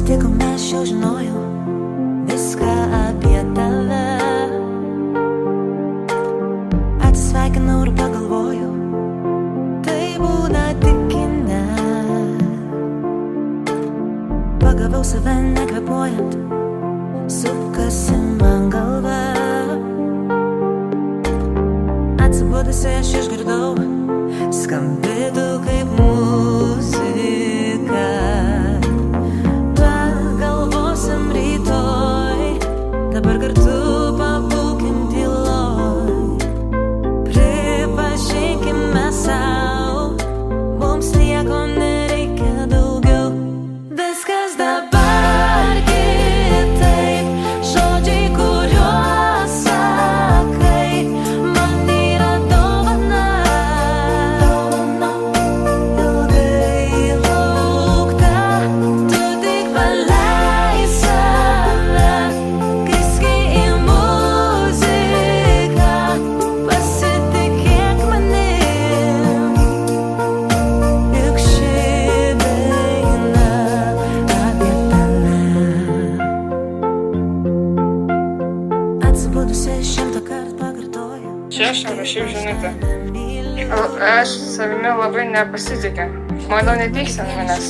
susitikom, aš jau žinojau viską apie tave. Atsisveikinau ir pagalvojau, tai būna tik kine. Pagavau save nekvėpuojant, sukasi man galva. Atsibudusi aš išgirdau, skambėtų kaip muzika. Pagalvosim rytoj, dabar kartu pabūkim tyloj. Pripažinkime sau, mums nieko nereikia daugiau. Viskas dabar kitaip, žodžiai, kuriuos sakai, man yra dovana. Ilgai laukta, tu tik paleis save, kai skiri į muziką, pasitikėk manim. Juk ši daina apie tave. Atsibudusi 100 kartų pakartoju. Čia aš jam rašiau žinutę. Aš savimi labai nepasitikiu. Manau, nepyksi ant manęs.